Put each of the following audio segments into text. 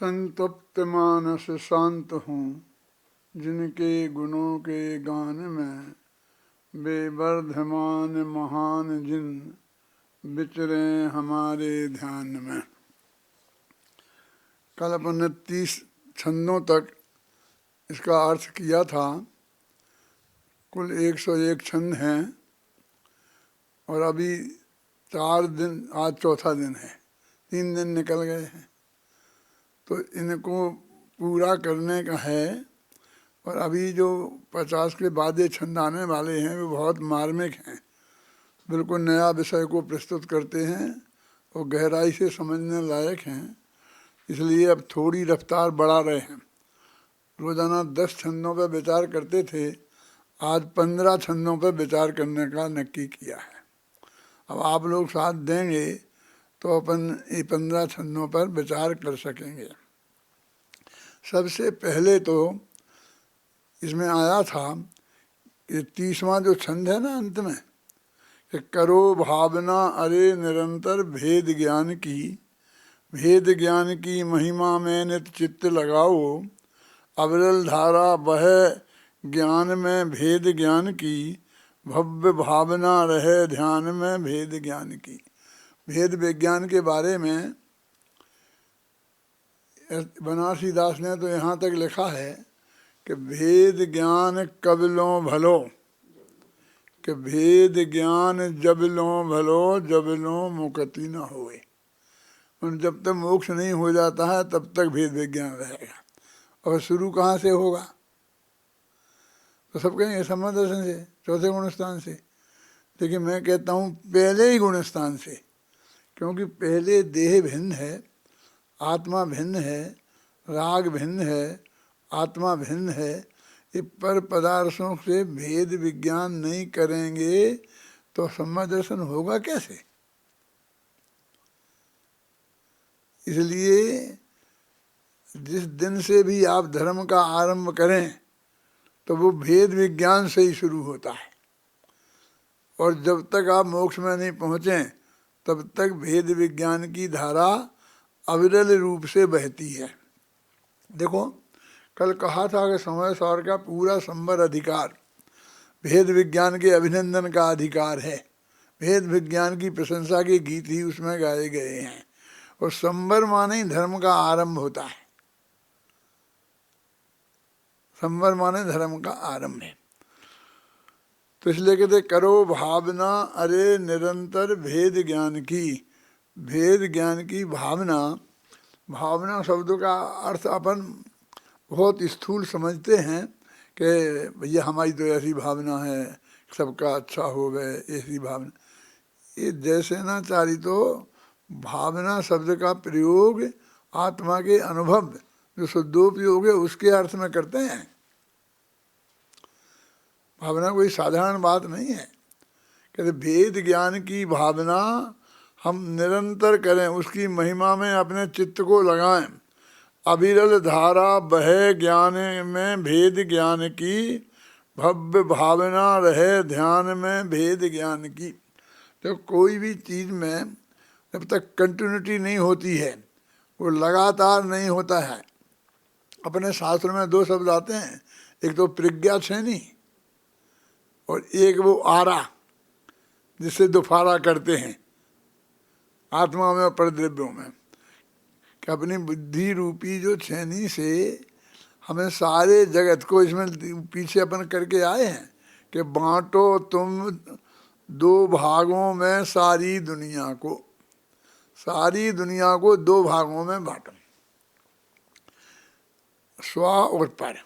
संतप्त मानस शांत हूँ, जिनके गुणों के गान में बेवर्धमान महान जिन विचरे हमारे ध्यान में। कल अपन ने 30 छंदों तक इसका अर्थ किया था। कुल 101 छंद हैं और अभी 4 दिन, आज चौथा दिन है, 3 दिन निकल गए हैं, तो इनको पूरा करने का है। और अभी जो 50 के बाद ये छंद आने वाले हैं वो बहुत मार्मिक हैं, बिल्कुल नया विषय को प्रस्तुत करते हैं और गहराई से समझने लायक हैं। इसलिए अब थोड़ी रफ्तार बढ़ा रहे हैं। रोज़ाना 10 छंदों पर विचार करते थे, आज 15 छंदों पर विचार करने का नक्की किया है। अब आप लोग साथ देंगे तो अपन ये 15 छंदों पर विचार कर सकेंगे। सबसे पहले तो इसमें आया था कि 30वां जो छंद है ना अंत में, कि करो भावना अरे निरंतर भेद ज्ञान की, भेद ज्ञान की महिमा में नित चित्त लगाओ, अविरल धारा बह ज्ञान में भेद ज्ञान की, भव्य भावना रहे ध्यान में भेद ज्ञान की। भेद विज्ञान के बारे में बनारसी दास ने तो यहाँ तक लिखा है कि भेद ज्ञान कबलों भलो, कि भेद ज्ञान जबलों भलो, जबलों मुक्ति न होए। जब तक मोक्ष नहीं हो जाता है तब तक भेद विज्ञान रहेगा। और शुरू कहाँ से होगा? तो सब कहेंगे सम्यक दर्शन से, चौथे गुणस्थान से। लेकिन मैं कहता हूँ पहले ही गुणस्थान से, क्योंकि पहले देह भिन्न है, आत्मा भिन्न है, राग भिन्न है, आत्मा भिन्न है। ये पर पदार्थों से भेद विज्ञान नहीं करेंगे तो सम्यक दर्शन होगा कैसे? इसलिए जिस दिन से भी आप धर्म का आरंभ करें तो वो भेद विज्ञान से ही शुरू होता है, और जब तक आप मोक्ष में नहीं पहुँचें तब तक भेद विज्ञान की धारा अविरल रूप से बहती है। देखो, कल कहा था कि समय सार का पूरा संवर अधिकार भेद विज्ञान के अभिनंदन का अधिकार है। भेद विज्ञान की प्रशंसा के गीत ही उसमें गाए गए हैं। और संवर माने धर्म का आरंभ होता है, संवर माने धर्म का आरंभ है। तो इसलिए कहते करो भावना अरे निरंतर भेद ज्ञान की, भेद ज्ञान की भावना। भावना शब्द का अर्थ अपन बहुत स्थूल समझते हैं कि भैया हमारी तो ऐसी भावना है, सबका अच्छा हो गए, ऐसी भावना। ये जैसे ना चारी तो भावना शब्द का प्रयोग आत्मा के अनुभव जो शुद्धोपयोग है उसके अर्थ में करते हैं। भावना कोई साधारण बात नहीं है। कहते भेद ज्ञान की भावना हम निरंतर करें, उसकी महिमा में अपने चित्त को लगाएं। अविरल धारा बहे ज्ञान में भेद ज्ञान की, भव्य भावना रहे ध्यान में भेद ज्ञान की। तो कोई भी चीज़ में जब तक कंटिन्यूटी नहीं होती है, वो लगातार नहीं होता है। अपने शास्त्र में 2 शब्द आते हैं, एक तो प्रज्ञा छेनी और एक वो आरा, जिससे दोफारा करते हैं आत्मा में और परद्रव्यों में। कि अपनी बुद्धि रूपी जो छेनी से हमें सारे जगत को, इसमें पीछे अपन करके आए हैं कि बांटो तुम 2 भागों में सारी दुनिया को, सारी दुनिया को 2 भागों में बांटो, स्व और पर।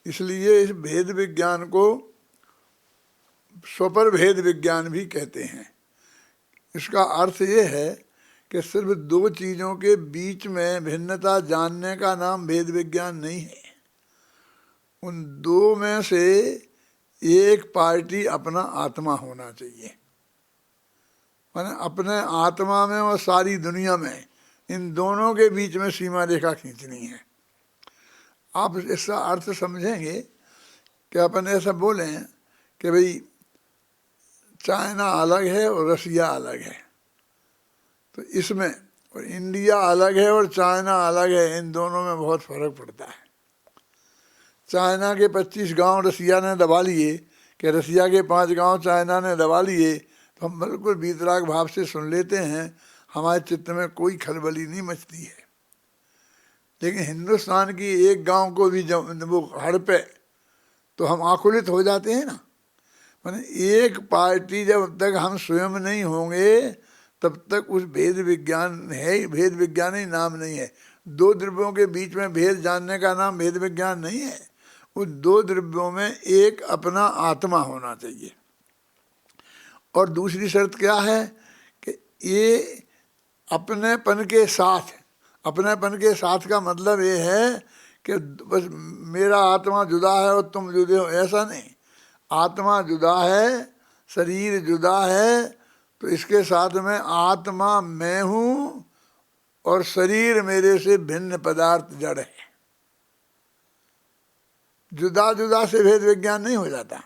इसलिए इस भेद विज्ञान को स्वपर भेद विज्ञान भी कहते हैं। इसका अर्थ ये है कि सिर्फ 2 चीज़ों के बीच में भिन्नता जानने का नाम भेद विज्ञान नहीं है। उन 2 में से एक पार्टी अपना आत्मा होना चाहिए, माने अपने आत्मा में और सारी दुनिया में, इन दोनों के बीच में सीमा रेखा खींचनी है। आप इसका अर्थ समझेंगे कि अपन ऐसा बोलें कि भाई चाइना अलग है और रसिया अलग है, तो इसमें और इंडिया अलग है और चाइना अलग है, इन दोनों में बहुत फर्क पड़ता है। चाइना के 25 गांव रसिया ने दबा लिए कि रसिया के 5 गांव चाइना ने दबा लिए, तो हम बिल्कुल वीतराग भाव से सुन लेते हैं, हमारे चित्त में कोई खलबली नहीं मचती है। लेकिन हिंदुस्तान की एक गांव को भी जब वो हड़पे तो हम आकुलित हो जाते हैं ना। माने एक पार्टी जब तक हम स्वयं नहीं होंगे तब तक उस भेद विज्ञान है, भेद विज्ञान ही नाम नहीं है। दो द्रव्यों के बीच में भेद जानने का नाम भेद विज्ञान नहीं है। उस दो द्रव्यों में एक अपना आत्मा होना चाहिए। और दूसरी शर्त क्या है कि ये अपनेपन के साथ, अपनेपन के साथ का मतलब ये है कि बस मेरा आत्मा जुदा है और तुम जुदे हो, ऐसा नहीं। आत्मा जुदा है, शरीर जुदा है, तो इसके साथ में आत्मा मैं हूँ और शरीर मेरे से भिन्न पदार्थ जड़ है। जुदा जुदा से भेद विज्ञान नहीं हो जाता।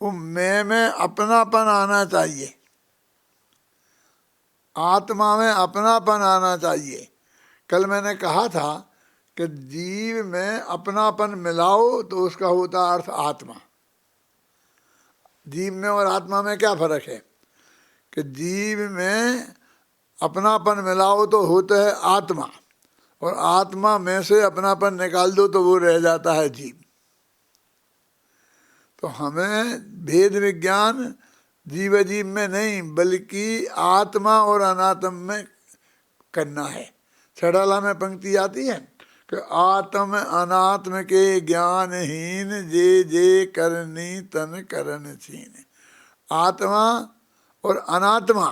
वो मैं में अपनापन आना चाहिए, आत्मा में अपनापन आना चाहिए। कल मैंने कहा था कि जीव में अपनापन मिलाओ तो उसका होता अर्थ आत्मा। जीव में और आत्मा में क्या फर्क है कि जीव में अपनापन मिलाओ तो होता है आत्मा, और आत्मा में से अपनापन निकाल दो तो वो रह जाता है जीव। तो हमें भेद विज्ञान जीव जीव में नहीं बल्कि आत्मा और अनात्म में करना है। छड़ाला में पंक्ति आती है कि आत्म अनात्म के ज्ञानहीन जे जे करनी तन करन छीन। आत्मा और अनात्मा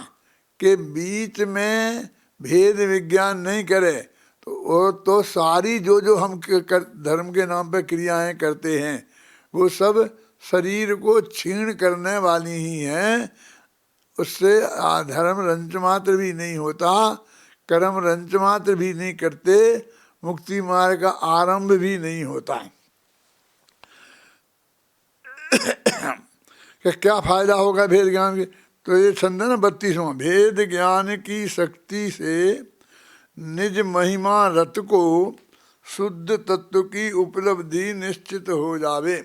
के बीच में भेद विज्ञान नहीं करे तो वो तो सारी जो हम धर्म के नाम पे क्रियाएं करते हैं वो सब शरीर को छीण करने वाली ही हैं। उससे धर्म रंच मात्र भी नहीं होता, कर्म रंच मात्र भी नहीं करते, मुक्ति मार्ग का आरंभ भी नहीं होता है। कि क्या फायदा होगा भेद ज्ञान के? तो ये छंद है ना 32वां, भेद ज्ञान की शक्ति से निज महिमा रत को शुद्ध तत्व की उपलब्धि निश्चित हो जावे।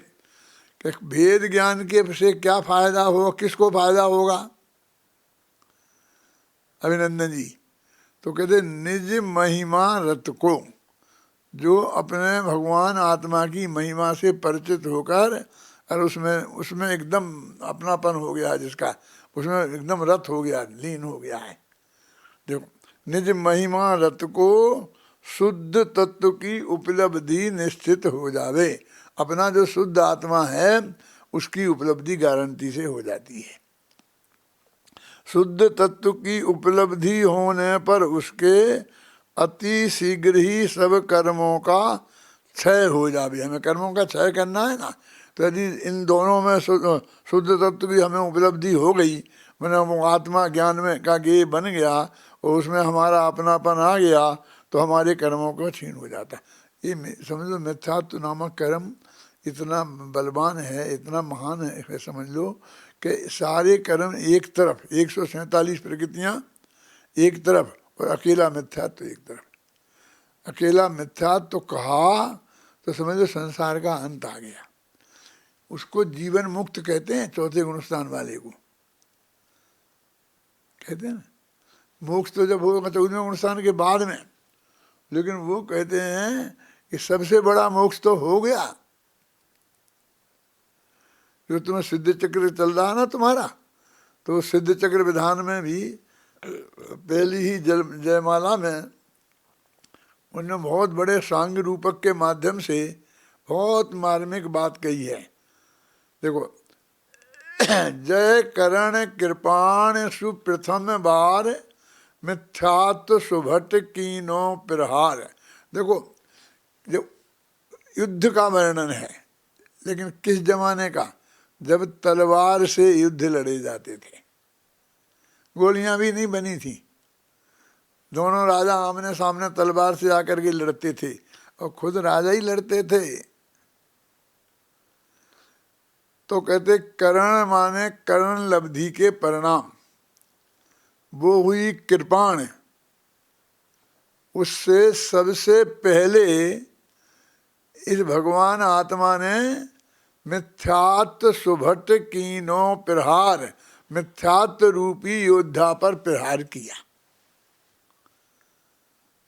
कि भेद ज्ञान के से क्या फायदा होगा, किसको फायदा होगा? अभिनंदन जी तो कहते निज महिमा रत को, जो अपने भगवान आत्मा की महिमा से परिचित होकर और उसमें एकदम अपनापन हो गया है, जिसका उसमें एकदम रत हो गया, लीन हो गया है। देखो, निज महिमा रत को शुद्ध तत्व की उपलब्धि निश्चित हो जावे। अपना जो शुद्ध आत्मा है उसकी उपलब्धि गारंटी से हो जाती है। शुद्ध तत्व की उपलब्धि होने पर उसके अति शीघ्र ही सब कर्मों का क्षय हो जावे। हमें कर्मों का क्षय करना है ना, तो यदि इन दोनों में शुद्ध तत्व की हमें उपलब्धि हो गई, मैंने वो आत्मा ज्ञान में का गेय बन गया और उसमें हमारा अपनापन आ गया, तो हमारे कर्मों का क्षीण हो जाता है। ये समझ लो मिथ्यात्व नामक कर्म इतना बलवान है, इतना महान है, समझ लो कि सारे कर्म एक तरफ, 147 प्रकृतियाँ एक तरफ और अकेला मिथ्यात्व एक तरफ। अकेला मिथ्यात्व कहा तो समझ लो संसार का अंत आ गया। उसको जीवन मुक्त कहते हैं, चौथे गुणस्थान वाले को कहते हैं ना। मोक्ष तो जब होगा 14वें गुणस्थान के बाद में, लेकिन वो कहते हैं कि सबसे बड़ा मोक्ष तो हो गया। जो तुम्हें सिद्ध चक्र चल रहा है ना तुम्हारा, तो सिद्ध चक्र विधान में भी पहली ही जयमाला में उन्होंने बहुत बड़े सांग रूपक के माध्यम से बहुत मार्मिक बात कही है। देखो, जय करण कृपाण सुप्रथम बार मिथ्यात्व सुभट कीनो प्रहार। देखो, जो युद्ध का वर्णन है, लेकिन किस जमाने का? जब तलवार से युद्ध लड़े जाते थे, गोलियां भी नहीं बनी थी, दोनों राजा आमने सामने तलवार से आकर के लड़ते थे और खुद राजा ही लड़ते थे। तो कहते करण माने करण लब्धि के परिणाम, वो हुई कृपाण उससे सबसे पहले इस भगवान आत्मा ने मिथ्यात्व सुभट कीनो प्रहार, मिथ्यात्व रूपी योद्धा पर प्रहार किया।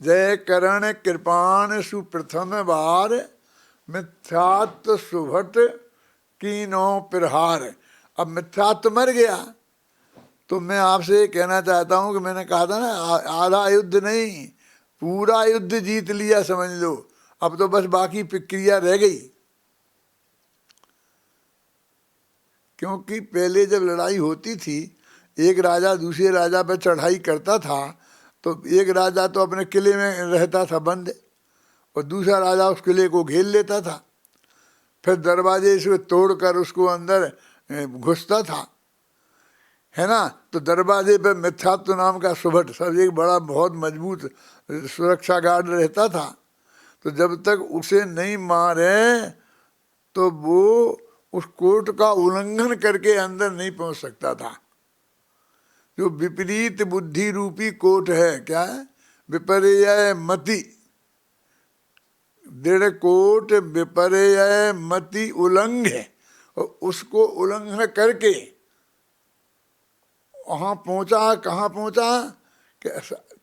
जय करण कृपाण सुप्रथम बार, मिथ्यात्व सुभट कीनो प्रहार। अब मिथ्यात्व मर गया, तो मैं आपसे कहना चाहता हूं कि मैंने कहा था ना, आधा युद्ध नहीं, पूरा युद्ध जीत लिया समझ लो। अब तो बस बाकी प्रक्रिया रह गई। क्योंकि पहले जब लड़ाई होती थी, एक राजा दूसरे राजा पर चढ़ाई करता था, तो एक राजा तो अपने किले में रहता था बंद, और दूसरा राजा उस किले को घेर लेता था, फिर दरवाजे से तोड़कर उसको अंदर घुसता था, है ना। तो दरवाजे पे मिथ्यात्व नाम का सुभट, सब एक बड़ा बहुत मजबूत सुरक्षा गार्ड रहता था। तो जब तक उसे नहीं मारे तो वो उस कोर्ट का उल्लंघन करके अंदर नहीं पहुंच सकता था। जो विपरीत बुद्धि रूपी कोट है, क्या है, विपर्य मति, दृढ़ कोट विपर्य मति उल्लंघ, और उसको उल्लंघन करके वहां पहुंचा। कहाँ पहुंचा कि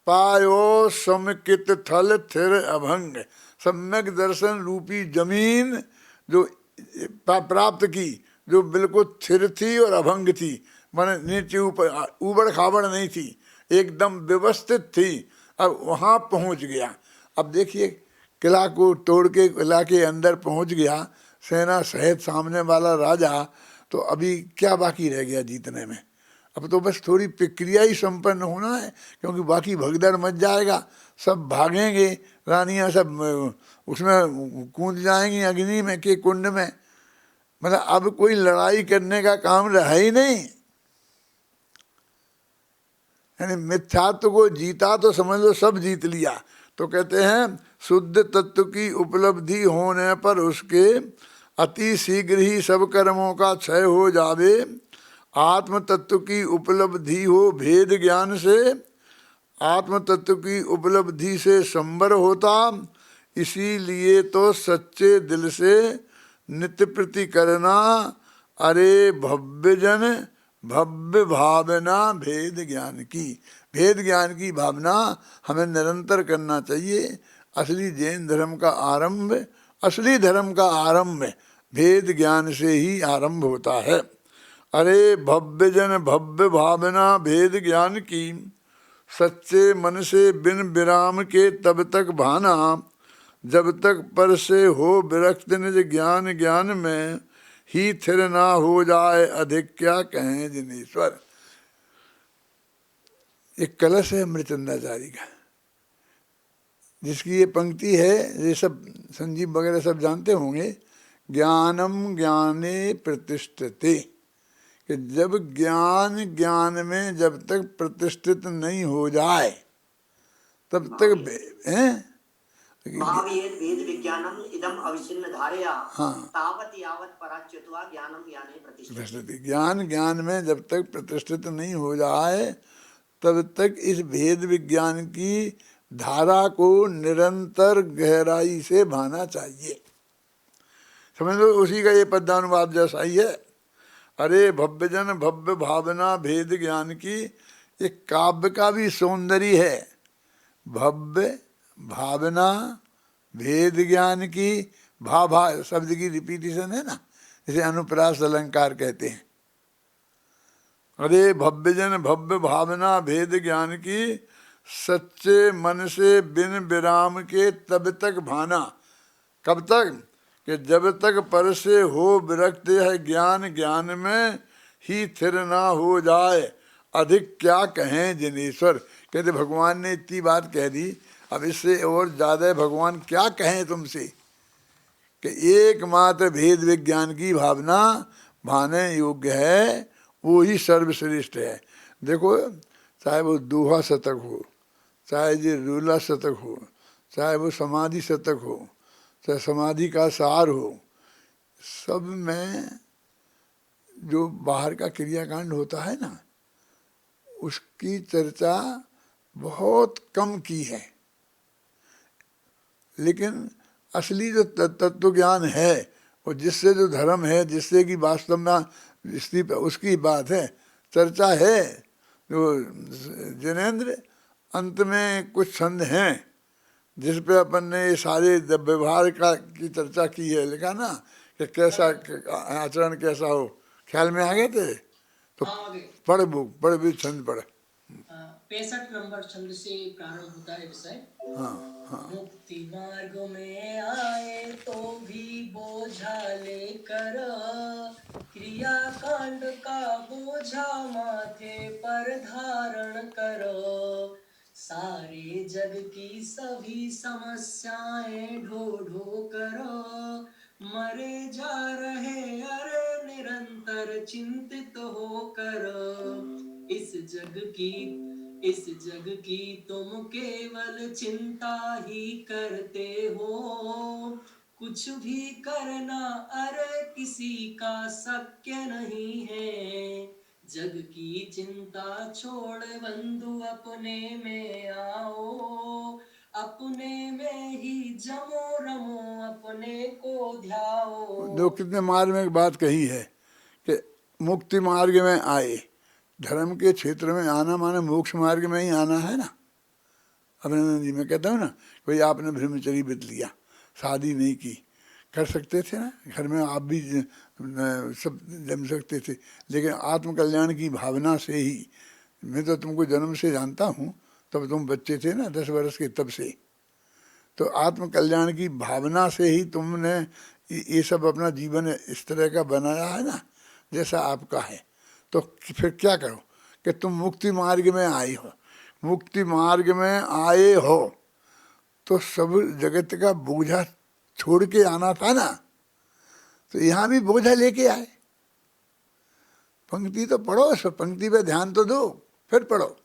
पायो समकित थल थिर अभंग, सम्यक दर्शन रूपी जमीन जो प्राप्त की, जो बिल्कुल स्थिर थी और अभंग थी, माने नीचे ऊपर ऊबड़ खाबड़ नहीं थी, एकदम व्यवस्थित थी। अब वहां पहुंच गया। अब देखिए, किला को तोड़ के किला के अंदर पहुंच गया सेना सहित सामने वाला राजा, तो अभी क्या बाकी रह गया जीतने में। अब तो बस थोड़ी प्रक्रिया ही संपन्न होना है, क्योंकि बाकी भगदड़ मच जाएगा, सब भागेंगे, रानियां सब उसमें कूद जाएंगी अग्नि में के कुंड में। मतलब अब कोई लड़ाई करने का काम रहा ही नहीं। यानी मिथ्यात्व को जीता तो समझ लो सब जीत लिया। तो कहते हैं शुद्ध तत्व की उपलब्धि होने पर उसके अति शीघ्र ही सब कर्मों का क्षय हो जावे। आत्म तत्व की उपलब्धि हो भेद ज्ञान से, आत्म तत्व की उपलब्धि से संबर होता। इसीलिए तो सच्चे दिल से नित्य प्रति करना, अरे भव्य जन भव्य भावना भेद ज्ञान की, भेद ज्ञान की भावना हमें निरंतर करना चाहिए। असली जैन धर्म का आरंभ, असली धर्म का आरंभ भेद ज्ञान से ही आरंभ होता है। अरे भव्य जन भव्य भावना भेद ज्ञान की, सच्चे मन से बिन विराम के तब तक भाना, जब तक पर से हो विरक्त निज ज्ञान ज्ञान में, ही थिर ना हो जाए अधिक क्या कहें जिनेश्वर। एक कलश है अमृतचंदाचारी का, जिसकी ये पंक्ति है, ये सब संजीव वगैरह सब जानते होंगे, ज्ञानम ज्ञाने प्रतिष्ठते, कि जब ज्ञान ज्ञान में जब तक प्रतिष्ठित नहीं हो जाए तब तक हैं वेद विज्ञानम इदम अविच्छिन्न धारया, हाँ, तावत यावत पराच्युत्वा ज्ञानम ज्ञाने प्रतिष्ठित। ज्ञान ज्ञान में जब तक प्रतिष्ठित नहीं हो जाए तब तक इस भेद विज्ञान की धारा को निरंतर गहराई से भाना चाहिए। समझ लो उसी का ये पद्यानुवाद जैसा ही है। अरे भव्य जन भव्य भावना भेद ज्ञान की, एक काव्य का भी सौंदर्य है। भव्य भावना भेद ज्ञान की, भा शब्द की रिपीटिशन है ना, इसे अनुप्रास अलंकार कहते हैं। अरे भव्य जन भव्य भावना भेद ज्ञान की, सच्चे मन से बिन विराम के तब तक भाना। कब तक? कि जब तक पर से हो विरक्त है ज्ञान ज्ञान में, ही थिर ना हो जाए अधिक क्या कहें जिनेश्वर। कहते भगवान ने इतनी बात कह दी, अब इससे और ज़्यादा भगवान क्या कहें तुमसे, कि एकमात्र भेद विज्ञान की भावना भाने योग्य है, वो ही सर्वश्रेष्ठ है। देखो, चाहे वो दोहा शतक हो, चाहे ये रूला शतक हो, चाहे वो समाधि शतक हो, चाहे समाधि का सार हो, सब में जो बाहर का क्रियाकांड होता है ना, उसकी चर्चा बहुत कम की है। लेकिन असली जो तत्व ज्ञान है और जिससे जो धर्म है, जिससे कि वास्तव में उसकी बात है, चर्चा है। जो जिनेंद्र, अंत में कुछ छंद हैं जिस पे अपन ने ये सारे व्यवहार की चर्चा की है, लिखा ना कि कैसा आचरण कैसा हो, ख्याल में आ गए थे तो पढ़ भी छंद पढ़। 65 नंबर छंद से प्रारंभ होता है विषय। हाँ हाँ। मुक्ति मार्ग में आए तो भी बोझा लेकर, क्रिया कांड का बोझा माथे पर धारण करो, सारे जग की सभी समस्याएं ढो ढो करो, मरे जा रहे अरे निरंतर चिंतित हो करो, इस जग की तुम केवल चिंता ही करते हो, कुछ भी करना अरे किसी का शक्य नहीं है, जग की चिंता छोड़ बंधु अपने में आओ, अपने में ही जमो रमो अपने को ध्याओ। दो कितने मार्ग में एक बात कही है कि मुक्ति मार्ग में आए, धर्म के क्षेत्र में आना माने मोक्ष मार्ग में ही आना है ना। अभिनंदन जी मैं कहता हूँ ना, कोई आपने ब्रह्मचर्य व्रत लिया, शादी नहीं की, कर सकते थे ना, घर में आप भी सब जम सकते थे, लेकिन आत्मकल्याण की भावना से ही, मैं तो तुमको जन्म से जानता हूँ, तब तुम बच्चे थे ना 10 वर्ष के, तब से तो आत्मकल्याण की भावना से ही तुमने ये सब अपना जीवन इस तरह का बनाया है ना जैसा आपका है। तो फिर क्या करो कि तुम मुक्ति मार्ग में आए हो, मुक्ति मार्ग में आए हो तो सब जगत का बोझा छोड़ के आना था ना, तो यहाँ भी बोझा लेके आए। पंक्ति तो पढ़ो, सब पंक्ति पे ध्यान तो दो, फिर पढ़ो।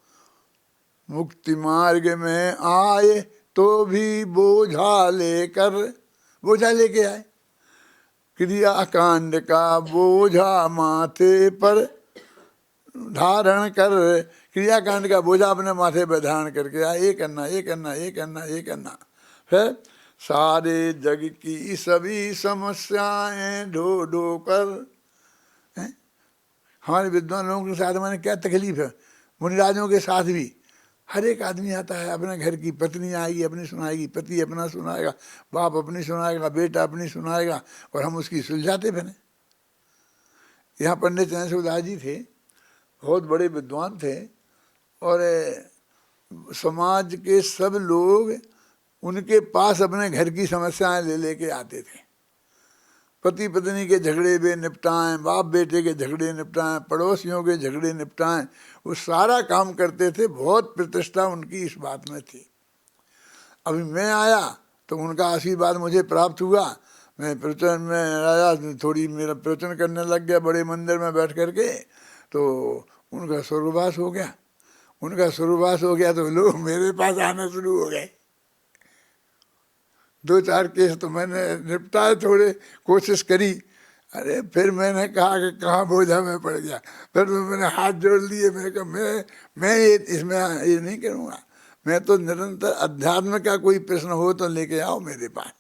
मुक्ति मार्ग में आए तो भी बोझा लेकर, बोझा लेके आए, क्रिया कांड का बोझा माथे पर धारण कर, क्रिया कांड का बोझा अपने माथे पर धारण करके आए, ये करना ये करना ये करना ये करना, फिर सारे जग की सभी समस्याएं ढो ढो कर। हमारे विद्वान लोगों के साथ मैंने क्या तकलीफ है, मुनिराजों के साथ भी हर एक आदमी आता है, अपने घर की पत्नी आएगी अपनी सुनाएगी, पति अपना सुनाएगा, बाप अपनी सुनाएगा, बेटा अपनी सुनाएगा, और हम उसकी सुलझाते बने। यहाँ पंडित चंद्र उदास जी थे, बहुत बड़े विद्वान थे, और समाज के सब लोग उनके पास अपने घर की समस्याएं ले लेके आते थे। पति पत्नी के झगड़े भी निपटाएं, बाप बेटे के झगड़े निपटाएं, पड़ोसियों के झगड़े निपटाएं, वो सारा काम करते थे। बहुत प्रतिष्ठा उनकी इस बात में थी। अभी मैं आया तो उनका आशीर्वाद मुझे प्राप्त हुआ। मैं प्रवचन में आया, थोड़ी मेरा प्रवचन करने लग गया बड़े मंदिर में बैठ करके, तो उनका स्वर्गवास हो गया। उनका स्वर्गवास हो गया तो लोग मेरे पास आना शुरू हो गए। 2-4 केस तो मैंने निपटाए, थोड़े कोशिश करी। अरे फिर मैंने कहा कि कहाँ बोझा में पड़ गया, फिर तो मैंने हाथ जोड़ लिए। मैंने कहा मैं ये इसमें ये नहीं करूँगा। मैं तो निरंतर अध्यात्म का कोई प्रश्न हो तो लेके आओ मेरे पास,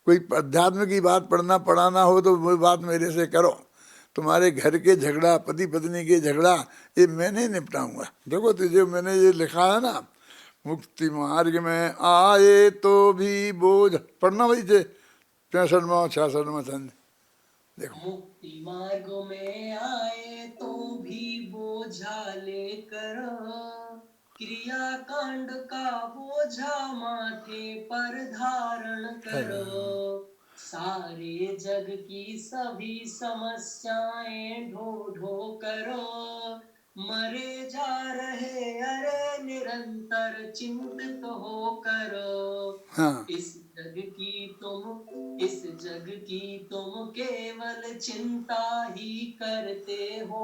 कोई अध्यात्म की बात पढ़ना पढ़ाना हो तो वो बात मेरे से करो। तुम्हारे घर के झगड़ा, पति पत्नी के झगड़ा, ये मैं नहीं निपटाऊँगा। देखो तो जो मैंने ये लिखा है ना, मुक्ति मार्ग में आए तो भी बोझ, पढ़ना वही थे 65वां 66वां छंद। देखो, मुक्ति मार्ग में आए तो भी बोझा लेकर, क्रिया कांड का बोझा माथे पर धारण करो, सारे जग की सभी समस्याएं ढो ढो करो, मरे जा रहे अरे निरंतर चिंतित हो करो। हाँ, इस जग की तुम केवल चिंता ही करते हो,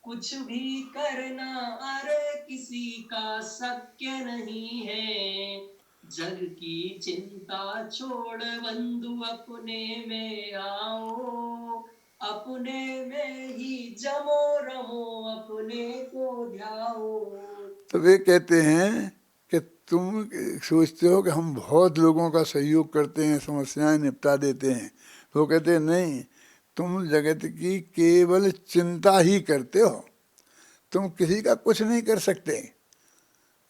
कुछ भी करना अरे किसी का शक्य नहीं है, जग की चिंता छोड़ बंधु अपने में आओ, अपने में ही जमो रमो अपने को ध्याओ। तो वे कहते हैं कि तुम सोचते हो कि हम बहुत लोगों का सहयोग करते हैं, समस्याएं निपटा देते हैं, तो कहते हैं नहीं, तुम जगत की केवल चिंता ही करते हो, तुम किसी का कुछ नहीं कर सकते,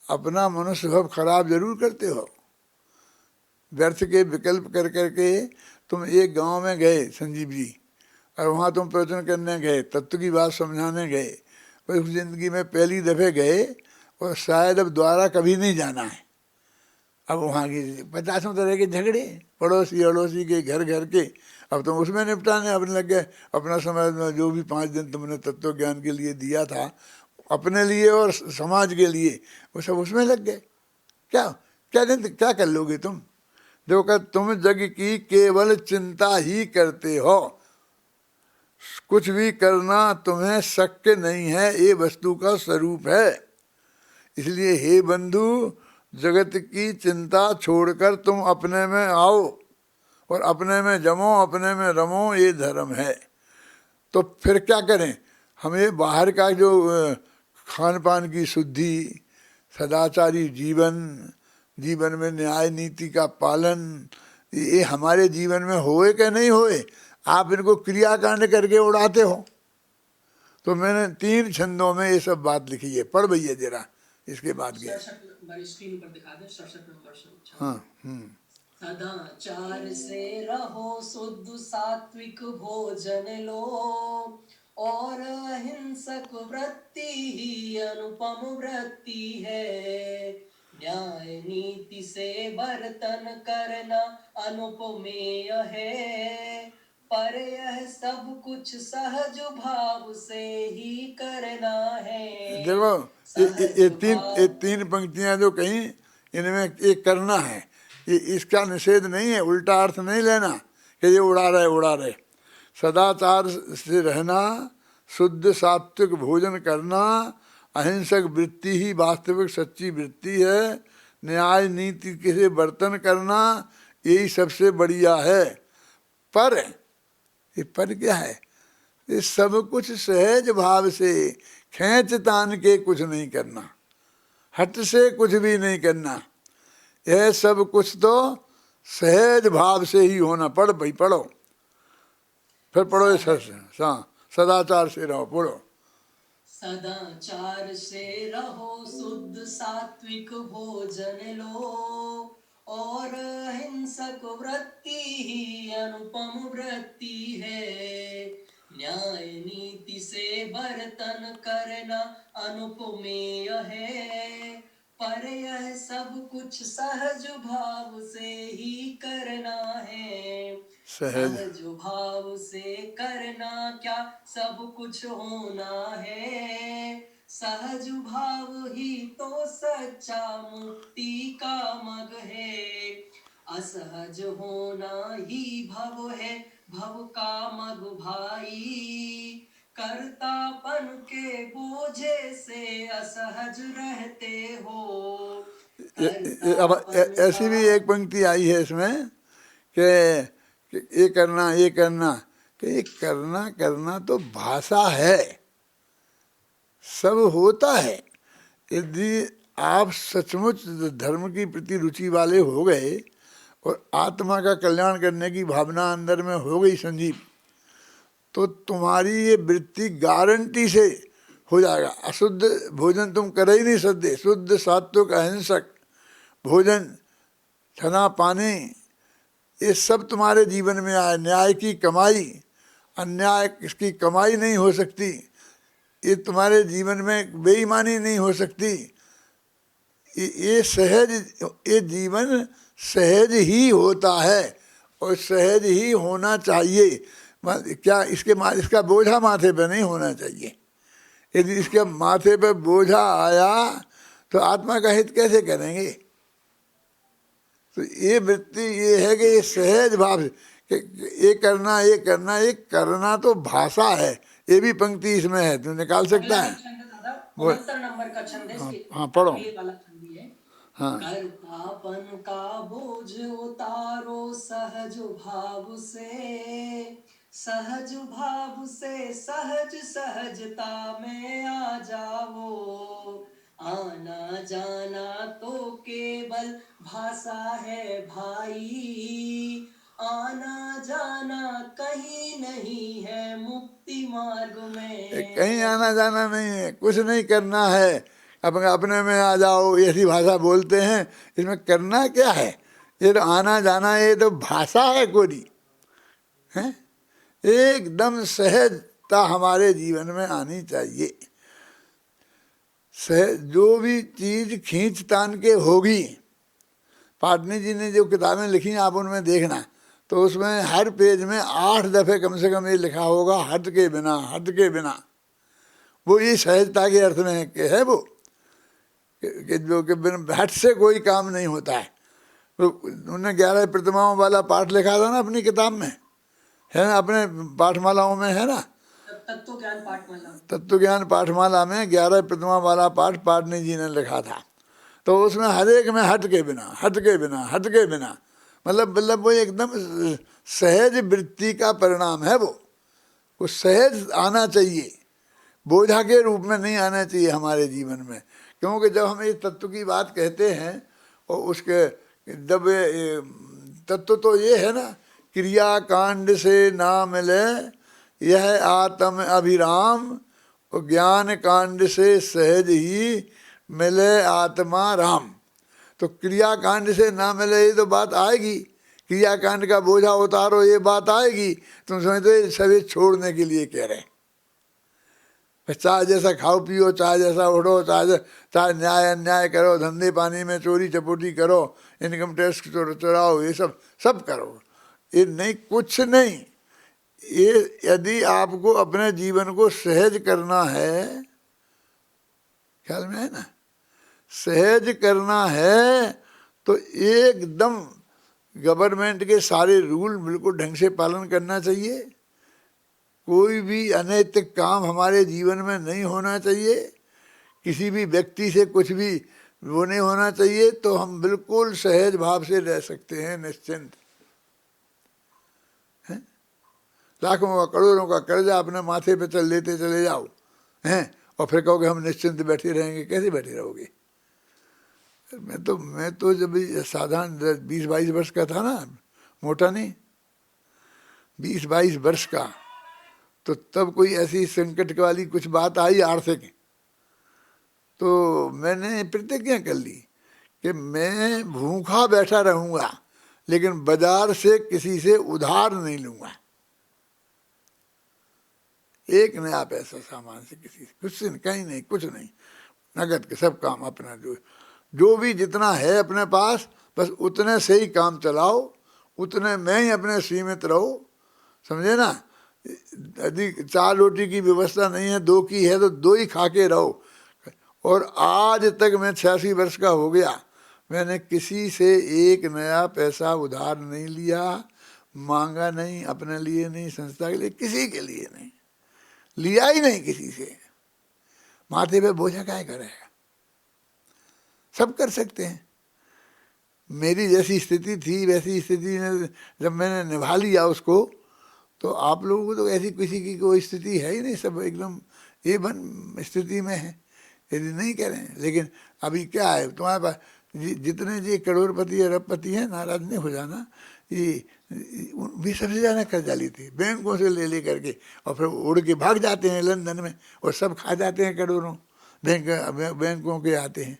अपना मनुष्य भाव खराब जरूर करते हो। व्यर्थ के विकल्प कर करके तुम एक गांव में गए संजीव जी, और वहाँ तुम प्रवचन करने गए, तत्व की बात समझाने गए, और उस जिंदगी में पहली दफ़े गए और शायद अब दोबारा कभी नहीं जाना है। अब वहाँ की 50 तरह के झगड़े, पड़ोसी अड़ोसी के, घर घर के, अब तुम उसमें निपटाने अपने लग गए। अपना समय में जो भी 5 दिन तुमने तत्व ज्ञान के लिए दिया था, अपने लिए और समाज के लिए, वो सब उसमें लग गए। क्या क्या दिन क्या कर लोगे तुम? देखो कि तुम जग की केवल चिंता ही करते हो, कुछ भी करना तुम्हें शक्य नहीं है, ये वस्तु का स्वरूप है। इसलिए हे बंधु, जगत की चिंता छोड़कर तुम अपने में आओ और अपने में जमो, अपने में रमो, ये धर्म है। तो फिर क्या करें? हमें बाहर का जो खान पान की शुद्धि, सदाचारी जीवन, जीवन में न्याय नीति का पालन, ये हमारे जीवन में होए कि नहीं होए, आप इनको क्रियाकांड करके उड़ाते हो। तो मैंने 3 छंदों में ये सब बात लिखी है, पढ़ भैया जरा इसके बाद गए। 67 नंबर स्क्रीन पर दिखा दे, 67 नंबर छंद। हाँ। सदाचार से रहो, शुद्ध सात्विक भोजन लो, और अहिंसक वृत्ति ही अनुपम वृत्ति है। न्याय नीति से बर्तन करना अनुपमेय है, पर यह सब कुछ सहज भाव से ही करना है। देखो ये तीन पंक्तियां जो कहीं, इनमें एक करना है, ये इसका निषेध नहीं है, उल्टा अर्थ नहीं लेना कि ये उड़ा रहे। सदाचार से रहना, शुद्ध सात्विक भोजन करना, अहिंसक वृत्ति ही वास्तविक सच्ची वृत्ति है, न्याय नीति से बर्तन करना, यही सबसे बढ़िया है। पर ये पर क्या है? ये सब कुछ सहज भाव से, खींच तान के कुछ नहीं करना, हट से कुछ भी नहीं करना, यह सब कुछ तो सहज भाव से ही होना। पढ़ भाई, पढ़ो, फिर पढ़ो। सदाचार से रहो, पढ़ो। सदाचार से रहो, शुद्ध सात्विक भोजन लो, और अहिंसक वृत्ति ही अनुपम वृत्ति है। न्याय नीति से बर्तन करना अनुपमेय है, पर यह सब कुछ सहज भाव से ही करना है। सहज भाव से करना क्या सब कुछ होना है, सहज भाव ही तो सच्चा मुक्ति का मग है। असहज होना ही भव है, भव का मग भाई, कर्तापन के बोझे से असहज रहते हो। अब ऐसी भी एक पंक्ति आई है इसमें कि ये करना कि ये करना तो भाषा है, सब होता है। यदि आप सचमुच धर्म की प्रति रुचि वाले हो गए और आत्मा का कल्याण करने की भावना अंदर में हो गई संजीव, तो तुम्हारी ये वृत्ति गारंटी से हो जाएगा। अशुद्ध भोजन तुम कर ही नहीं सकते। शुद्ध सात्विक अहिंसक भोजन, खाना पानी, ये सब तुम्हारे जीवन में आए। न्याय की कमाई, अन्याय इसकी कमाई नहीं हो सकती। ये तुम्हारे जीवन में बेईमानी नहीं हो सकती। ये सहज, ये जीवन सहज ही होता है और सहज ही होना चाहिए। क्या इसका बोझा माथे पे नहीं होना चाहिए। यदि इसके माथे पे बोझा आया तो आत्मा का हित कैसे करेंगे? तो ये वृत्ति ये है कि ये सहज भाव से ये करना तो भाषा है। ये भी पंक्ति इसमें है, तू निकाल सकता है। 69 नंबर का छंद है। हाँ पढ़ो। ये वाला छंद ही है। हाँ। कर्तापन का बोझ उतारो सहज भाव से, सहज भाव से सहज सहजता में आ जाओ। आना जाना तो केवल भाषा है भाई, आना जाना कहीं नहीं है मुक्ति मार्ग में। कहीं आना जाना नहीं है, कुछ नहीं करना है, अपने अपने में आ जाओ, ऐसी भाषा बोलते हैं। इसमें करना क्या है? ये तो आना जाना, ये तो भाषा है कोरी है। एकदम सहजता हमारे जीवन में आनी चाहिए। जो भी चीज खींच तान के होगी, पाटनी जी ने जो किताबें लिखी आप उनमें देखना, तो उसमें हर पेज में 8 दफे कम से कम ये लिखा होगा, हट के बिना, हट के बिना। वो ये सहजता के अर्थ में है वो, कि जो कि हट से कोई काम नहीं होता है। तो उन्होंने 11 प्रतिमाओं वाला पाठ लिखा था ना अपनी किताब में, है ना, अपने पाठमालाओं में है ना, तत्व ज्ञान पाठमाला। तत्व ज्ञान पाठमाला में 11 प्रतिमा वाला पाठ पाटनी जी ने लिखा था। तो उसमें हर एक में हट के बिना, हट के बिना, हट के बिना, मतलब वो एकदम सहज वृत्ति का परिणाम है वो सहज आना चाहिए, बोझा के रूप में नहीं आना चाहिए हमारे जीवन में। क्योंकि जब हम इस तत्व की बात कहते हैं, और उसके जब तत्व तो ये है ना, क्रिया कांड से ना मिले यह आत्म अभिराम, और ज्ञान कांड से सहज ही मिले आत्मा राम। तो क्रिया कांड से ना मिले ये तो बात आएगी, क्रिया कांड का बोझा उतारो ये बात आएगी। तुम समझते सभी छोड़ने के लिए कह रहे हैं, चाहे जैसा खाओ पियो, चाहे जैसा उठो, चाहे न्याय अन्याय करो, धंधे पानी में चोरी चपोटी करो, इनकम टैक्स चुराओ, ये सब करो, ये नहीं, कुछ नहीं। ये यदि आपको अपने जीवन को सहज करना है, ख्याल में है ना, सहज करना है, तो एकदम गवर्नमेंट के सारे रूल बिल्कुल ढंग से पालन करना चाहिए। कोई भी अनैतिक काम हमारे जीवन में नहीं होना चाहिए, किसी भी व्यक्ति से कुछ भी वो नहीं होना चाहिए, तो हम बिल्कुल सहज भाव से रह सकते हैं, निश्चिंत। लाखों का करोड़ों का कर्जा अपने माथे पे लेते चले जाओ हैं, और फिर कहोगे हम निश्चिंत बैठे रहेंगे, कैसे बैठे रहोगे? मैं तो जब साधारण 20-22 वर्ष का था ना, मोटा नहीं, 20-22 वर्ष का, तो तब कोई ऐसी संकट वाली कुछ बात आई आर्थिक, तो मैंने प्रतिज्ञा कर ली कि मैं भूखा बैठा रहूंगा, लेकिन बाजार से किसी से उधार नहीं लूंगा, एक नया पैसा सामान से किसी से, कुछ से कहीं नहीं, कुछ नहीं, नगद के सब काम अपना जो भी जितना है अपने पास, बस उतने से ही काम चलाओ, उतने में ही अपने सीमित रहो, समझे ना। यदि 4 रोटी की व्यवस्था नहीं है, 2 की है, तो 2 ही खा के रहो। और आज तक मैं 86 वर्ष का हो गया, मैंने किसी से एक नया पैसा उधार नहीं लिया, मांगा नहीं, अपने लिए नहीं, संस्था के लिए, किसी के लिए नहीं लिया, ही नहीं किसी से। माथे पे बोझा काहे करेगा, सब कर सकते हैं। मेरी जैसी स्थिति थी वैसी स्थिति में जब मैंने निभा लिया उसको, तो आप लोगों को तो ऐसी किसी की कोई स्थिति है ही नहीं, सब एकदम A1 स्थिति में है, यदि नहीं करें। लेकिन अभी क्या है तुम्हारे पास, जितने जी करोड़पति अरबपति हैं, नाराज नहीं हो जाना, ये भी सबसे ज़्यादा कर्जा ली थी बैंकों से ले करके, और फिर उड़ के भाग जाते हैं लंदन में, और सब खा जाते हैं करोड़ों, बैंकों के आते हैं,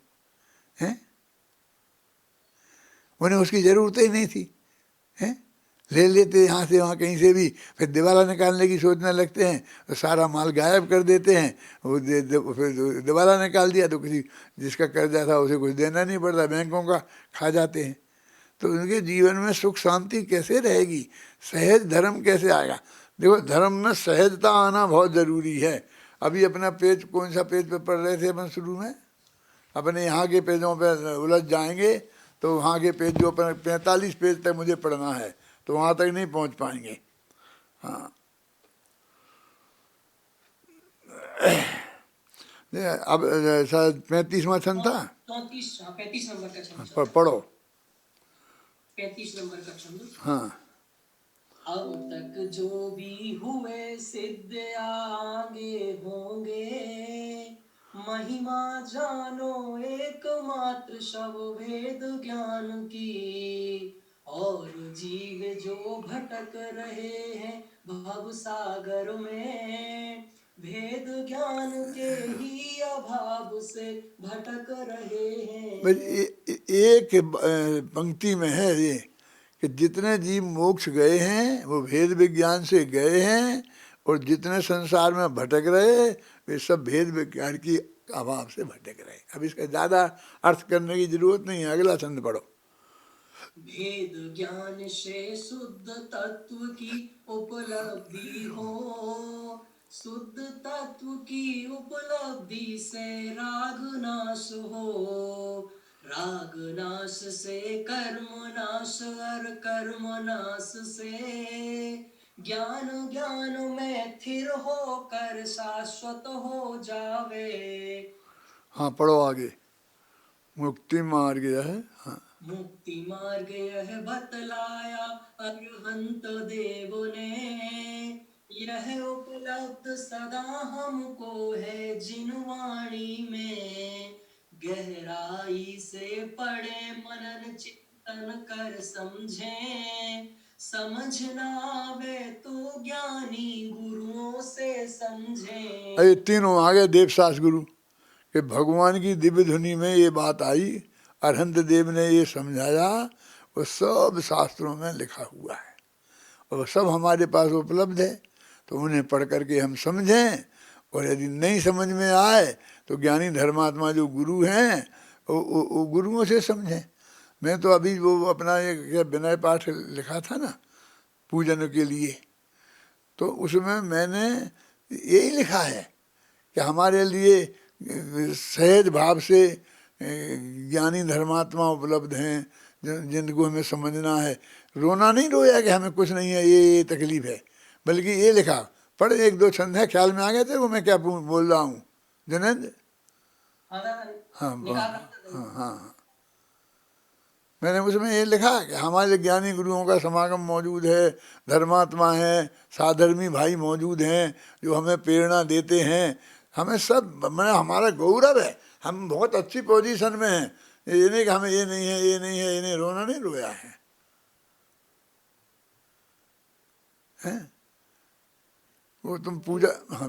उन्हें उसकी ज़रूरत ही नहीं थी, हैं, ले लेते यहाँ से वहाँ कहीं से भी, फिर दिवाला निकालने की सोचने लगते हैं, तो सारा माल गायब कर देते हैं। वो फिर दिवाला निकाल दिया तो किसी जिसका कर्जा था उसे कुछ देना नहीं पड़ता, बैंकों का खा जाते हैं। तो उनके जीवन में सुख शांति कैसे रहेगी, सहज धर्म कैसे आएगा? देखो, धर्म में सहजता आना बहुत ज़रूरी है। अभी अपना पेज, कौन सा पेज पे पढ़ रहे थे अपन शुरू में, अपने यहाँ के पेजों पर उलझ जाएंगे, तो वहाँ के पेज जो 45 पेज तक मुझे पढ़ना है, तो वहाँ तक नहीं पहुँच पाएंगे। हाँ, अब शायद 35वां छंद था, 35 नंबर का छंद, पढ़ो। 35 नंबर का छंद। हाँ, अब तक जो भी हुए सिद्ध आगे होंगे, महिमा जानो एकमात्र शव भेद ज्ञान की, और जीव जो भटक रहे हैं भव सागर में, भेद ज्ञान के ही अभाव से भटक रहे बस हैं। एक पंक्ति में है ये कि जितने जीव मोक्ष गए हैं वो भेद विज्ञान से गए हैं, और जितने संसार में भटक रहे वे सब भेद विज्ञान की अभाव से भटक रहे। अब इसका ज़्यादा अर्थ करने की जरूरत नहीं है, अगला छंद पढ़ो। भेद ज्ञान से शुद्ध तत्व की उपलब्धि हो, शुद्ध तत्व की उपलब्धि से राग नाश हो, राग नाश से कर्म नाश, और कर्म नाश से ज्ञान, ज्ञान में स्थिर होकर शाश्वत हो जावे। हाँ पढ़ो आगे। मुक्ति मार्ग है, हाँ। मुक्ति मार्ग यह बतलाया अरहंत देव ने, यह उपलब्ध सदा हमको है जिन वाणी में, गहराई से पढ़े मनन चिंतन कर समझे, समझना आवे तो ज्ञानी गुरुओं से समझे। अरे तीनों आगे देवशास गुरु कि भगवान की दिव्य धुनी में ये बात आई, अरहंत देव ने ये समझाया, वो सब शास्त्रों में लिखा हुआ है और सब हमारे पास उपलब्ध है। तो उन्हें पढ़ करके हम समझें, और यदि नहीं समझ में आए तो ज्ञानी धर्मात्मा जो गुरु हैं वो गुरुओं से समझें। मैं तो अभी वो अपना एक विनय पाठ लिखा था ना पूजन के लिए, तो उसमें मैंने यही लिखा है कि हमारे लिए सहज भाव से ज्ञानी धर्मात्मा उपलब्ध हैं जिनको हमें समझना है। रोना नहीं रोया कि हमें कुछ नहीं है, ये तकलीफ है, बल्कि ये लिखा। पढ़ एक दो छंद है, ख्याल में आ गए थे वो मैं क्या बोल रहा हूँ जनेंद्र? हाँ हाँ हाँ, मैंने उसमें ये लिखा कि हमारे ज्ञानी गुरुओं का समागम मौजूद है, धर्मात्मा हैं, साधर्मी भाई मौजूद हैं जो हमें प्रेरणा देते हैं, हमें सब मैंने हमारा गौरव है, हम बहुत अच्छी पोजीशन में हैं। ये नहीं कि हमें ये नहीं है, ये नहीं है, ये नहीं, रोना नहीं रोया है, हैं? वो तुम पूजा, हाँ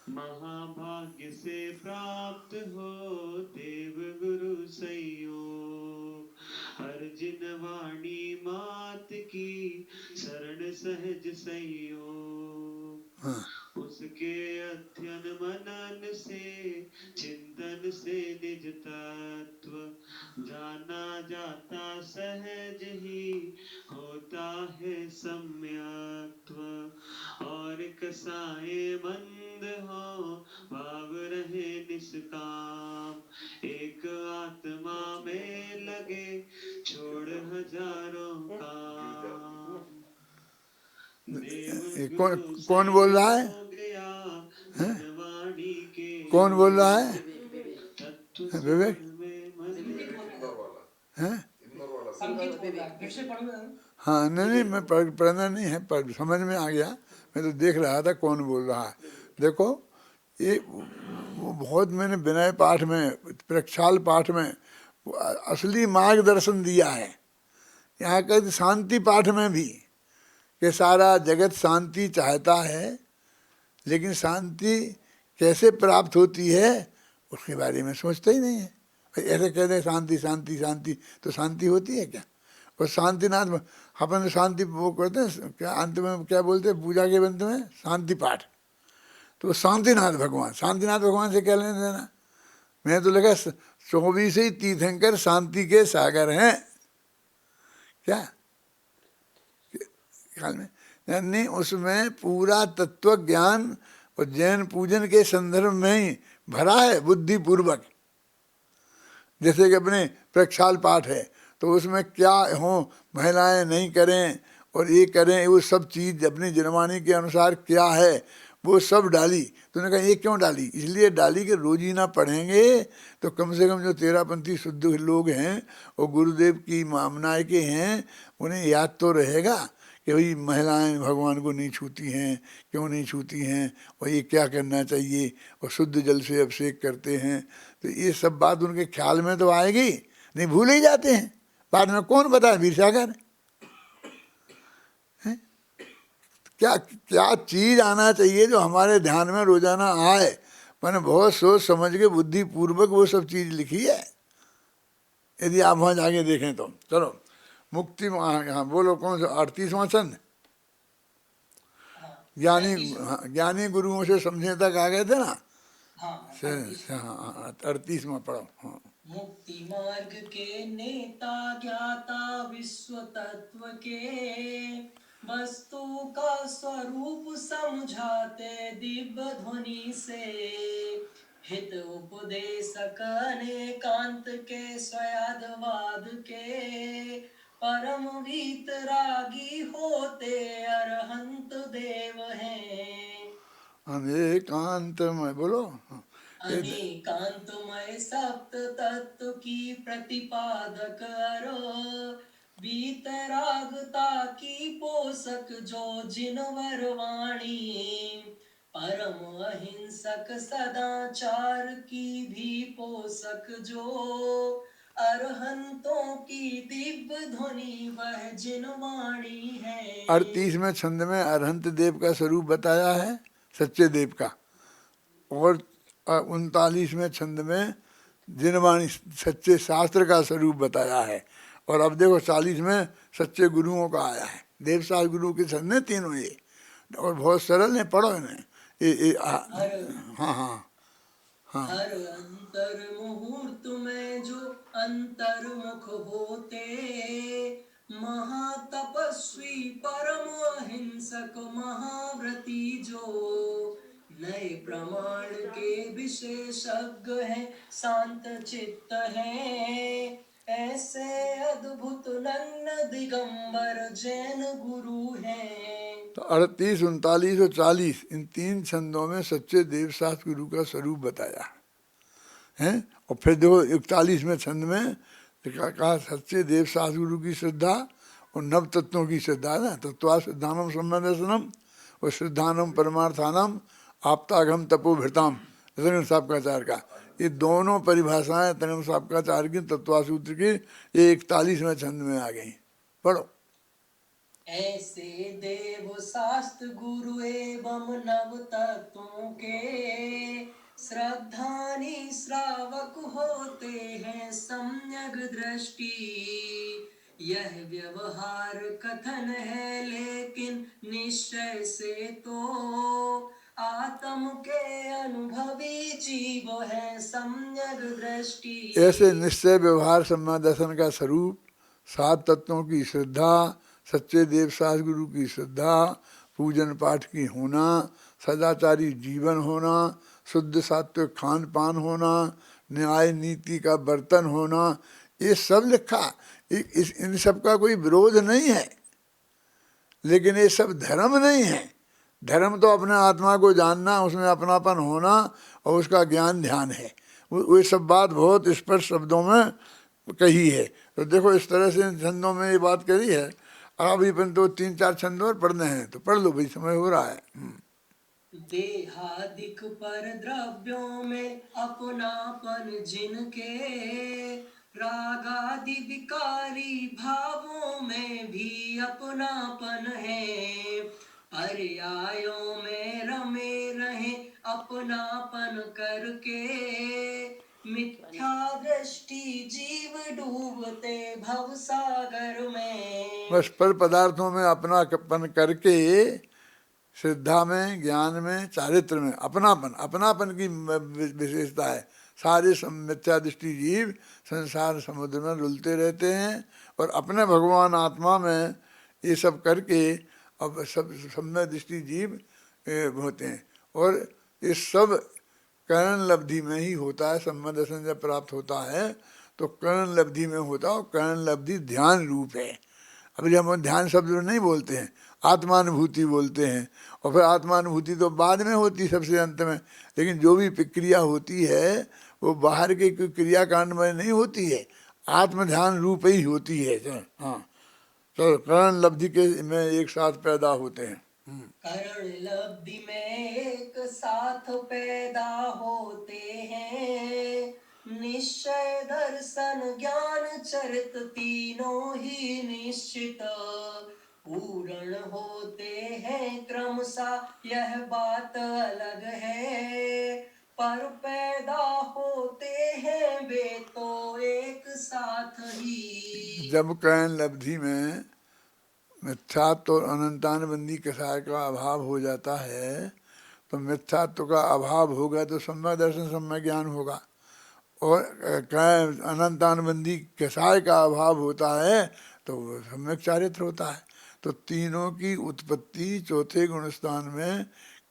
महाभाग्य से प्राप्त हो देव गुरु संयोग, हर जिन वाणी मात की शरण सहज संयोग, हाँ। उसके अध्ययन मनन से चिंतन से निज तत्व जाना जाता सहज ही होता है सम्यक्त्व, और कसाए मंद हो भाव रहे निष्काम, एक आत्मा में लगे छोड़ हजारों काम। कौन बोल रहा है? कौन बोल रहा है? विवेक हैं? हाँ नहीं नहीं, मैं पढ़ना नहीं है, पर समझ में आ गया, मैं तो देख रहा था कौन बोल रहा है। देखो ये वो बहुत मैंने विनय पाठ में, प्रक्षाल पाठ में असली मार्गदर्शन दिया है। यहाँ का शांति पाठ में भी कि सारा जगत शांति चाहता है, लेकिन शांति कैसे प्राप्त होती है उसके बारे में सोचते ही नहीं है। ऐसे कहते हैं शांति शांति शांति, तो शांति होती है क्या? और शांतिनाथ अपन शांति वो करते हैं क्या, अंत में क्या बोलते हैं पूजा के अंत में? शांति पाठ। तो शांतिनाथ भगवान, शांतिनाथ भगवान से क्या लेना देना? मैं तो लगा 24 ही तीर्थंकर शांति के सागर हैं क्या ख्याल में? यानी उसमें पूरा तत्व ज्ञान और जैन पूजन के संदर्भ में ही भरा है बुद्धिपूर्वक। जैसे कि अपने प्रक्षाल पाठ है तो उसमें क्या हो, महिलाएं नहीं करें और ये करें, वो सब चीज़ अपनी जनमानी के अनुसार क्या है वो सब डाली। तो उन्होंने कहा ये क्यों डाली? इसलिए डाली कि रोजीना पढ़ेंगे तो कम से कम जो तेरापंथी शुद्ध लोग हैं और गुरुदेव की मामनाए के हैं उन्हें याद तो रहेगा कि भाई महिलाएं भगवान को नहीं छूती हैं, क्यों नहीं छूती हैं, और ये क्या करना चाहिए, और शुद्ध जल से अभिषेक करते हैं। तो ये सब बात उनके ख्याल में तो आएगी नहीं, भूल ही जाते हैं। बाद में कौन बताए वीरसागर, क्या क्या चीज आना चाहिए जो हमारे ध्यान में रोजाना आए। मैंने बहुत सोच समझ के बुद्धि पूर्वक वो सब चीज लिखी है, यदि आप वहां जाके देखें तो। चलो मुक्ति, हाँ बोलो कौन सा 38वां छंद? ज्ञानी, हाँ, ज्ञानी गुरुओं से समझे तक आ गए थे ना। हाँ, 38वां पढ़ो। हाँ। मुक्ति मार्ग के नेता ज्ञाता विश्व तत्व के, वस्तु का स्वरूप समझाते दिव्य ध्वनि से, हित उपदेशक अनेकांत के स्वयादवाद के, परम वीतरागी होते अरहंत देव हैं। अनेकांत में बोलो। अनेकांतमय सप्त तत्व की प्रतिपादक अरो, वीतरागता की पोषक जो जिनवर वाणी, परम अहिंसक सदाचार की भी पोषक जो, अरहंतों की दिव्य ध्वनि वह जिनवाणी है। 38वें छंद में अरहंत देव का स्वरूप बताया है, सच्चे देव का। और 39वें छंद में जिनवाणी सच्चे शास्त्र का स्वरूप बताया है। और अब देखो 40 में सच्चे गुरुओं का आया है। देवशास्त्र गुरु के छंद ने तीनों ये, और बहुत सरल है, पढ़ो इन्हें। हाँ हाँ हाँ। हर अंतर मुहूर्त में जो अंतर्मुख होते, महातपस्वी परम अहिंसक महाव्रती जो, नए प्रमाण के विशेषज्ञ हैं, शांत चित्त हैं, ऐसे अद्भुत नग्न दिगंबर जैन गुरु हैं। तो 38, 39 और 40 इन तीन छंदों में सच्चे देवशास्त्र गुरु का स्वरूप बताया है। और फिर देखो 41वें छंद में कहा सच्चे देवशास्त्र गुरु की श्रद्धा और नव तत्वों की श्रद्धा ना। तत्वा श्रद्धानम सम्मदर्शनम और श्रद्धानम परमार्थानम आपतागम तपोभृताम, तरुण साहबकाचार्य का। ये दोनों परिभाषाएं तरुण साहबकाचार्य की तत्वा सूत्र की ये 41वें छंद में आ गई। पढ़ो। ऐसे देव शास्त्र गुरु एवं नव तत्वों के, श्रद्धानी श्रावक होते हैं सम्यक दृष्टि। यह व्यवहार कथन है लेकिन निश्चय से तो, आत्म के अनुभवी जीव है सम्यक दृष्टि। ऐसे निश्चय व्यवहार सम्मा दर्शन का स्वरूप, 7 तत्वों की श्रद्धा, सच्चे देवशास्त्र गुरु की श्रद्धा, पूजन पाठ की होना, सदाचारी जीवन होना, शुद्ध सात्विक खान पान होना, न्याय नीति का बर्तन होना, ये सब लिखा। इन सब का कोई विरोध नहीं है, लेकिन ये सब धर्म नहीं है। धर्म तो अपने आत्मा को जानना, उसमें अपनापन होना और उसका ज्ञान ध्यान है। वो सब बात बहुत स्पष्ट शब्दों में कही है। तो देखो इस तरह से इन छंदों में ये बात करी है। अभी अपन तो 3-4 छंद और पढ़ने हैं, तो पढ़ लो भाई, समय हो रहा है। देहादिक पर द्रव्यों में अपनापन जिनके, रागादि विकारी भावों में भी अपनापन है, पर्यायों में रमे रहे अपनापन करके, मिथ्या दृष्टि जीव डूबते भव सागर में। बस पर पदार्थों में अपनापन करके, श्रद्धा में, ज्ञान में, चारित्र में अपनापन की विशेषता है। सारे मिथ्या दृष्टि जीव संसार समुद्र में रुलते रहते हैं और अपने भगवान आत्मा में ये सब करके अब सब सम्यक दृष्टि जीव होते हैं। और ये सब कर्ण लब्धि में ही होता है। सम्यक दर्शन जब प्राप्त होता है तो कर्ण लब्धि में होता है, और कर्ण लब्धि ध्यान रूप है। अब जब हम ध्यान शब्द नहीं बोलते हैं, आत्मानुभूति बोलते हैं, और फिर आत्मानुभूति तो बाद में होती सबसे अंत में। लेकिन जो भी प्रक्रिया होती है वो बाहर के क्रियाकांड में नहीं होती है, आत्म ध्यान रूप ही होती है। हाँ, तो करण लब्धि के में एक साथ पैदा होते हैं। करण लब्धि में एक साथ पैदा होते हैं, निश्चय दर्शन ज्ञान चरित तीनों ही निश्चित पूर्ण होते हैं क्रमशः, यह बात अलग है, पर पैदा होते हैं वे तो एक साथ ही। जब करण लब्धि में मिथ्यात्व और अनंतानुबंधी कसाय का अभाव हो जाता है, तो मिथ्यात्व का अभाव होगा तो सम्यक दर्शन सम्यक ज्ञान होगा, और अनंतानुबंधी कसाय का अभाव होता है तो सम्यक चारित्र होता है। तो तीनों की उत्पत्ति चौथे गुणस्थान में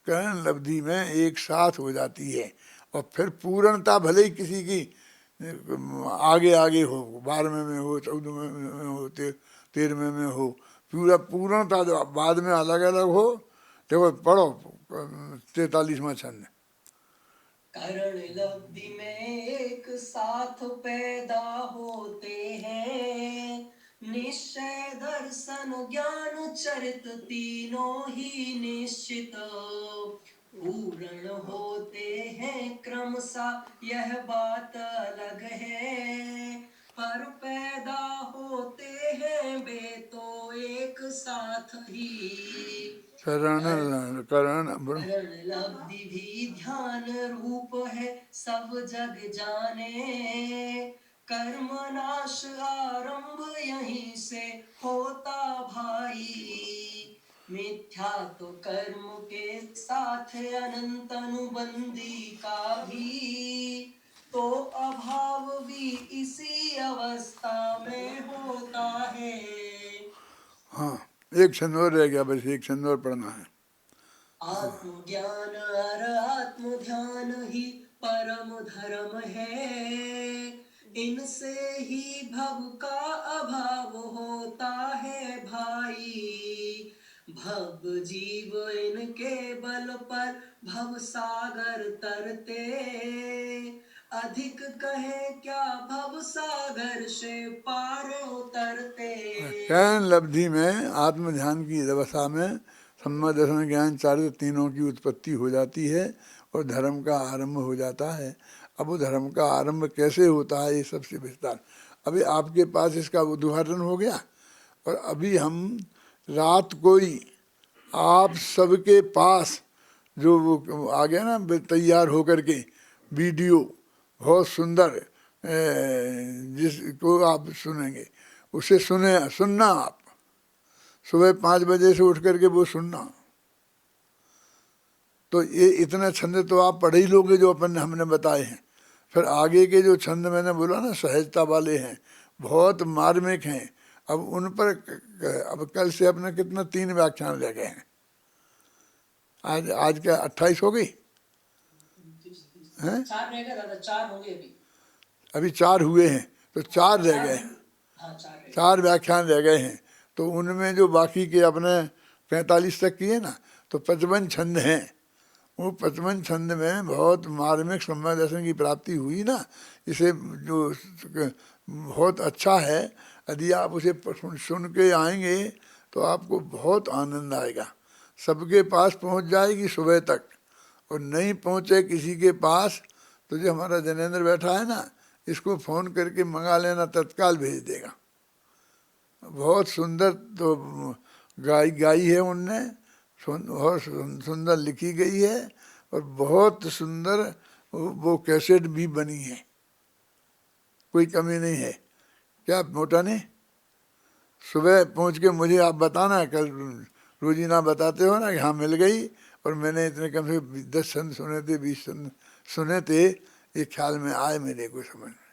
करण लब्धि में एक साथ हो जाती है, और फिर पूर्णता भले ही किसी की आगे आगे हो, 12वें में हो, 14वें में हो, 13वें में हो, पूर्णता जो बाद में अलग अलग हो। देखो पढ़ो 43वां छंद। करण लब्धि में एक साथ पैदा होते हैं, निश्चय दर्शन ज्ञान चरित तीनों ही निश्चित पूर्ण होते हैं क्रमशः, यह बात अलग है, पर पैदा होते हैं वे तो एक साथ ही। करण करण लब्धि भी ध्यान रूप है, सब जग जाने, कर्म नाश आरंभ यहीं से होता भाई, मिथ्या तो कर्म के साथ अनंत अनुबंधी का भी, तो अभाव भी इसी अवस्था में होता है। हाँ, एक छंद और रह गया, बस एक छंद और पढ़ना है। आत्मज्ञान और आत्म ध्यान ही परम धर्म है, इनसे ही भव का अभाव होता है भाई, भव जीव इनके बल पर भव सागर तरते, अधिक कहे क्या भव सागर से पार उतरते। करण लब्धि में आत्म ध्यान की अवस्था में सम्यक दर्शन ज्ञान चारित्र तीनों की उत्पत्ति हो जाती है और धर्म का आरंभ हो जाता है। अब वो धर्म का आरंभ कैसे होता है ये सबसे विस्तार अभी आपके पास इसका उद्घाटन हो गया। और अभी हम रात को ही आप सबके पास जो वो आ गया ना तैयार होकर के वीडियो बहुत सुंदर जिसको आप सुनेंगे उसे सुनना आप सुबह 5 बजे से उठ करके वो सुनना। तो ये इतना छंद तो आप पढ़ ही लोगे जो अपन हमने बताए हैं। फिर आगे के जो छंद मैंने बोला ना सहजता वाले हैं, बहुत मार्मिक हैं। अब उन पर अब कल से अपने कितना 3 व्याख्यान रह गए हैं। आज क्या 28 हो गई हैं? 4 रह गए दादा, 4 होंगे अभी 4 हुए हैं तो 4 रह गए हैं। हाँ 4 व्याख्यान रह गए हैं। तो उनमें जो बाकी के अपने 45 तक किए ना तो 55 छंद हैं। वो 55 छंद में बहुत मार्मिक सम्यक दर्शन की प्राप्ति हुई ना, इसे जो बहुत अच्छा है। यदि आप उसे सुन के आएंगे तो आपको बहुत आनंद आएगा। सबके पास पहुंच जाएगी सुबह तक, और नहीं पहुंचे किसी के पास तो जो हमारा जनेंद्र बैठा है ना, इसको फ़ोन करके मंगा लेना, तत्काल भेज देगा। बहुत सुंदर तो गाई है उनने, बहुत सुंदर लिखी गई है और बहुत सुंदर वो कैसेट भी बनी है, कोई कमी नहीं है। क्या मोटा ने सुबह पहुंच के मुझे आप बताना, कल रोजीना बताते हो ना कि हाँ मिल गई और मैंने इतने कम से 10 छंद सुने थे, 20 छंद सुने थे, ये ख्याल में आए मेरे को समझ में।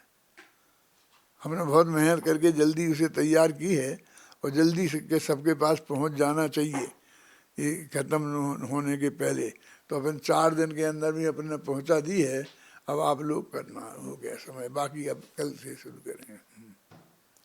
हमने बहुत मेहनत करके जल्दी उसे तैयार की है और जल्दी से सबके पास पहुंच जाना चाहिए ये ख़त्म होने के पहले। तो अपन 4 दिन के अंदर भी अपने पहुंचा दी है। अब आप लोग करना हो गया समय, बाकी अब कल से शुरू करेंगे।